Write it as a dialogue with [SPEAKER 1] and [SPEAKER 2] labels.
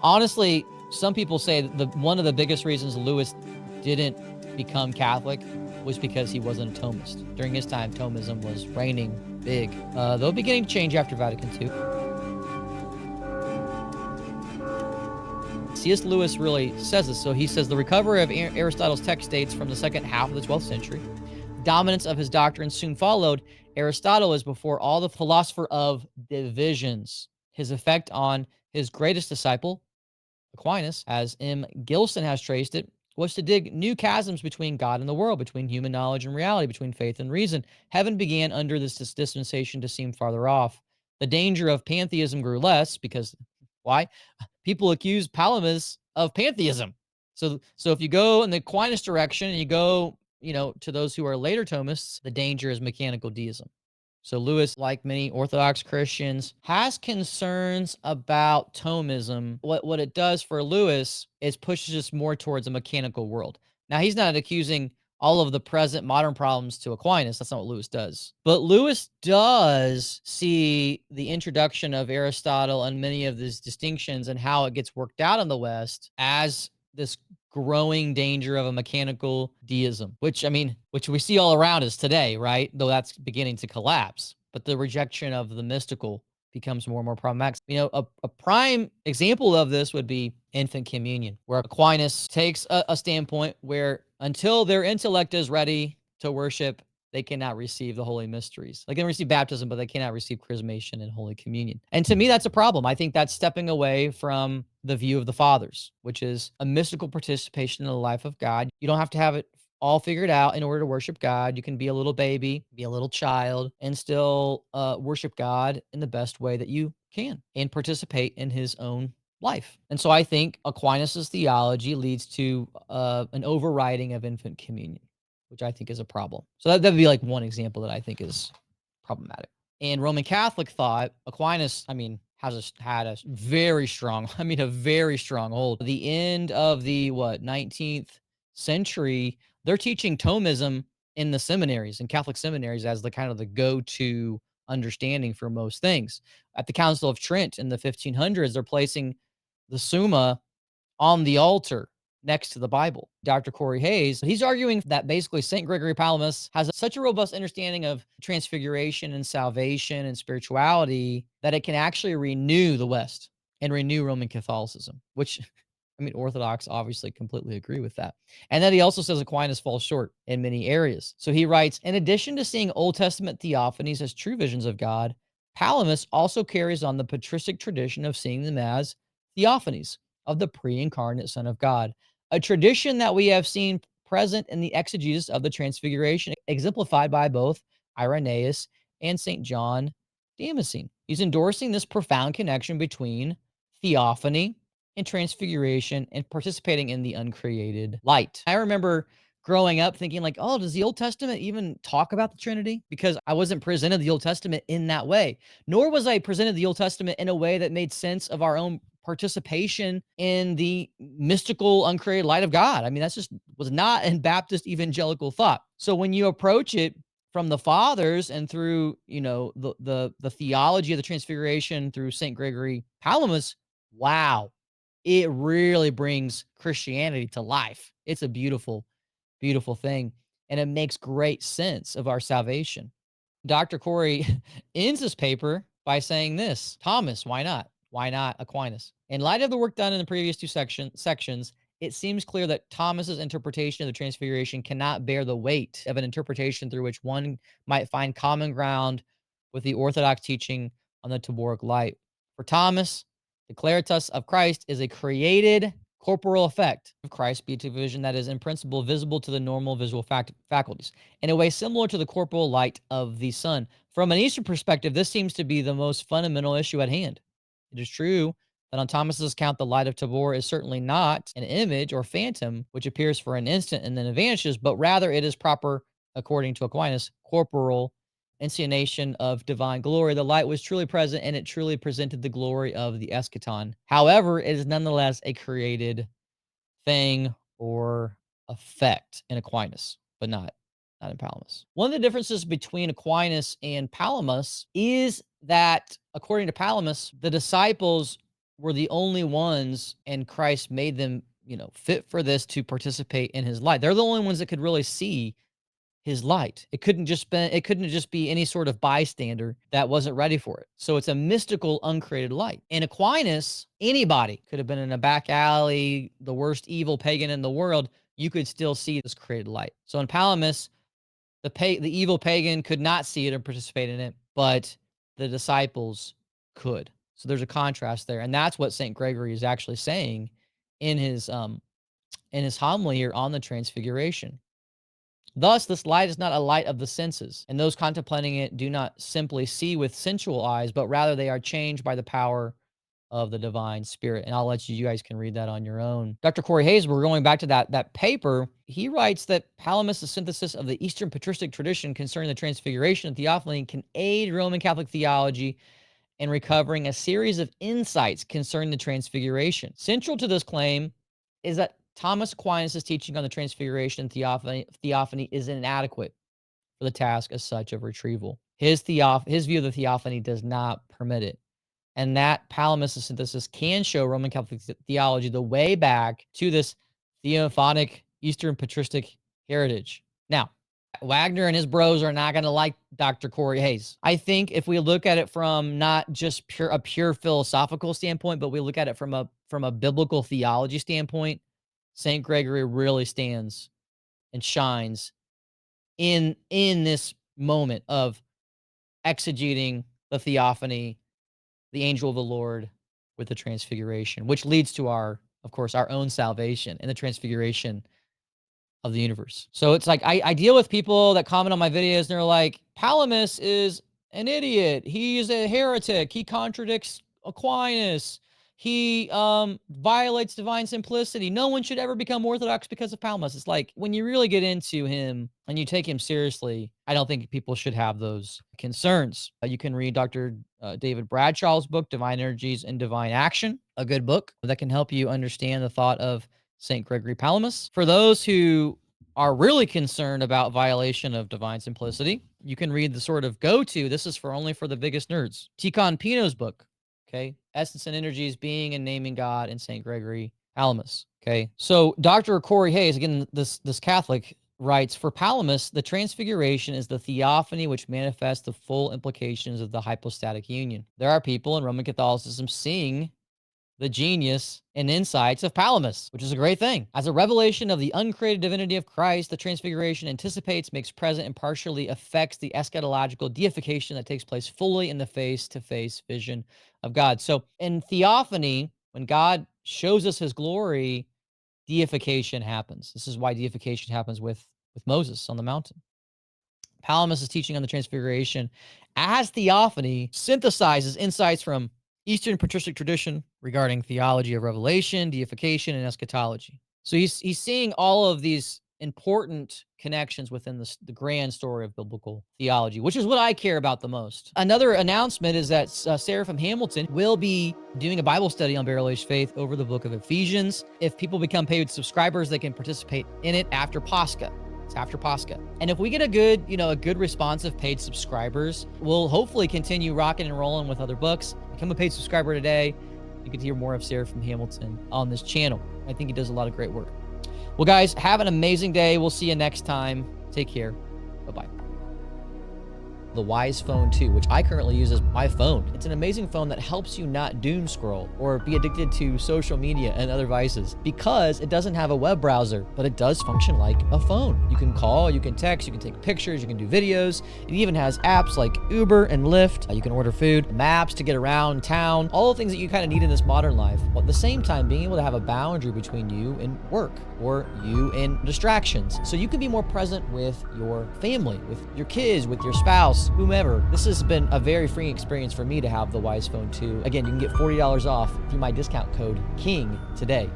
[SPEAKER 1] Honestly, some people say that one of the biggest reasons Lewis didn't become Catholic was because he wasn't a Thomist. During his time, Thomism was reigning big, though beginning to change after Vatican II. C.S. Lewis really says this. So he says the recovery of Aristotle's text dates from the second half of the 12th century. Dominance of his doctrine soon followed. Aristotle is before all the philosopher of divisions. His effect on his greatest disciple, Aquinas, as M. Gilson has traced it, was to dig new chasms between God and the world, between human knowledge and reality, between faith and reason. Heaven began under this dispensation to seem farther off. The danger of pantheism grew less because, why? People accuse Palamas of pantheism. So if you go in the Aquinas direction and you go, to those who are later Thomists, the danger is mechanical deism. So Lewis, like many Orthodox Christians, has concerns about Thomism. What it does for Lewis is pushes us more towards a mechanical world. Now, he's not accusing all of the present modern problems to Aquinas. That's not what Lewis does. But Lewis does see the introduction of Aristotle and many of these distinctions and how it gets worked out in the West as this growing danger of a mechanical deism, which we see all around us today, right? Though that's beginning to collapse. But the rejection of the mystical becomes more and more problematic. A prime example of this would be infant communion, where Aquinas takes a standpoint where until their intellect is ready to worship, they cannot receive the holy mysteries. They can receive baptism, but they cannot receive chrismation and Holy Communion. And to me, that's a problem. I think that's stepping away from the view of the fathers, which is a mystical participation in the life of God. You don't have to have it all figured out in order to worship God. You can be a little baby, be a little child, and still worship God in the best way that you can and participate in his own life. And so I think Aquinas' theology leads to an overriding of infant communion, which I think is a problem. So that'd be like one example that I think is problematic. And Roman Catholic thought, Aquinas, had a very strong, a very strong hold. At the end of the 19th century, they're teaching Thomism in the seminaries, in Catholic seminaries, as the kind of the go-to understanding for most things. At the Council of Trent in the 1500s, they're placing the Summa on the altar next to the Bible. Dr. Corey Hayes, he's arguing that basically St. Gregory Palamas has such a robust understanding of transfiguration and salvation and spirituality that it can actually renew the West and renew Roman Catholicism, which, Orthodox obviously completely agree with that. And then he also says Aquinas falls short in many areas. So he writes, in addition to seeing Old Testament theophanies as true visions of God, Palamas also carries on the patristic tradition of seeing them as theophanies of the pre-incarnate Son of God, a tradition that we have seen present in the exegesis of the Transfiguration, exemplified by both Irenaeus and St. John Damascene. He's endorsing this profound connection between theophany and transfiguration and participating in the uncreated light. I remember growing up thinking like, oh, does the Old Testament even talk about the Trinity? Because I wasn't presented the Old Testament in that way, nor was I presented the Old Testament in a way that made sense of our own participation in the mystical uncreated light of God. That's just was not in Baptist evangelical thought. So when you approach it from the fathers and through, the theology of the Transfiguration through St. Gregory Palamas, wow, it really brings Christianity to life. It's a beautiful, beautiful thing. And it makes great sense of our salvation. Dr. Corey ends his paper by saying this: Thomas, why not? Why not Aquinas? In light of the work done in the previous two sections, it seems clear that Thomas's interpretation of the Transfiguration cannot bear the weight of an interpretation through which one might find common ground with the Orthodox teaching on the Taboric light. For Thomas, the claritas of Christ is a created corporal effect of Christ's beatific vision that is in principle visible to the normal visual faculties, in a way similar to the corporal light of the sun. From an Eastern perspective, this seems to be the most fundamental issue at hand. It is true that on Thomas's account, the light of Tabor is certainly not an image or phantom which appears for an instant and then vanishes, but rather it is proper, according to Aquinas, corporal insinuation of divine glory. The light was truly present and it truly presented the glory of the eschaton. However, it is nonetheless a created thing or effect in Aquinas, but not in Palamas. One of the differences between Aquinas and Palamas is that, according to Palamas, the disciples were the only ones, and Christ made them, fit for this to participate in his light. They're the only ones that could really see his light. It couldn't just be any sort of bystander that wasn't ready for it. So it's a mystical, uncreated light. In Aquinas, anybody could have been in a back alley, the worst evil pagan in the world. You could still see this created light. So in Palamas, the evil pagan could not see it or participate in it, but the disciples could. So there's a contrast there, and that's what Saint Gregory is actually saying in his homily here on the Transfiguration. Thus, this light is not a light of the senses, and those contemplating it do not simply see with sensual eyes, but rather they are changed by the power of the divine spirit. And I'll let you guys can read that on your own. Dr. Corey Hayes, we're going back to that paper. He writes that Palamas' synthesis of the Eastern patristic tradition concerning the Transfiguration and Theophany can aid Roman Catholic theology in recovering a series of insights concerning the Transfiguration. Central to this claim is that Thomas Aquinas' teaching on the Transfiguration and Theophany is inadequate for the task as such of retrieval. His view of the Theophany does not permit it. And that Palamas' synthesis can show Roman Catholic theology the way back to this theophanic Eastern patristic heritage. Now, Wagner and his bros are not going to like Dr. Corey Hayes. I think if we look at it from not just a pure philosophical standpoint, but we look at it from a biblical theology standpoint, St. Gregory really stands and shines in this moment of exegeting the theophany, the angel of the Lord with the Transfiguration, which leads to our own salvation and the transfiguration of the universe. So it's like I deal with people that comment on my videos and they're like, Palamas is an idiot. He's a heretic. He contradicts Aquinas. He violates divine simplicity. No one should ever become Orthodox because of Palamas. It's like when you really get into him and you take him seriously, I don't think people should have those concerns. You can read Dr. David Bradshaw's book, Divine Energies and Divine Action, a good book that can help you understand the thought of St. Gregory Palamas. For those who are really concerned about violation of divine simplicity, you can read the sort of go-to. This is only for the biggest nerds. Tikhon Pino's book, okay? Essence and Energies, Being and Naming God, and St. Gregory Palamas, okay? So Dr. Corey Hayes, again, this Catholic, writes, for Palamas, the Transfiguration is the theophany which manifests the full implications of the hypostatic union. There are people in Roman Catholicism seeing the genius and insights of Palamas, which is a great thing. As a revelation of the uncreated divinity of Christ, the Transfiguration anticipates, makes present, and partially affects the eschatological deification that takes place fully in the face-to-face vision of God. So in theophany, when God shows us his glory, deification happens. This is why deification happens with Moses on the mountain. Palamas' teaching on the Transfiguration as theophany synthesizes insights from Eastern patristic tradition regarding theology of revelation, deification, and eschatology. So he's seeing all of these important connections within the grand story of biblical theology, which is what I care about the most. Another announcement is that Seraphim Hamilton will be doing a Bible study on barrel-aged faith over the book of Ephesians. If people become paid subscribers, they can participate in it after Pascha. It's after Pascha. And if we get a good response of paid subscribers, we'll hopefully continue rocking and rolling with other books. Become a paid subscriber today. You can hear more of Seraphim Hamilton on this channel. I think he does a lot of great work. Well, guys, have an amazing day. We'll see you next time. Take care. Bye-bye. The Wise Phone 2, which I currently use as my phone. It's an amazing phone that helps you not doom scroll or be addicted to social media and other vices because it doesn't have a web browser, but it does function like a phone. You can call, you can text, you can take pictures, you can do videos. It even has apps like Uber and Lyft. You can order food, maps to get around town, all the things that you kind of need in this modern life. While at the same time, being able to have a boundary between you and work or you and distractions. So you can be more present with your family, with your kids, with your spouse, whomever. This has been a very freeing experience for me to have the Wise Phone 2. Again, you can get $40 off through my discount code KING today.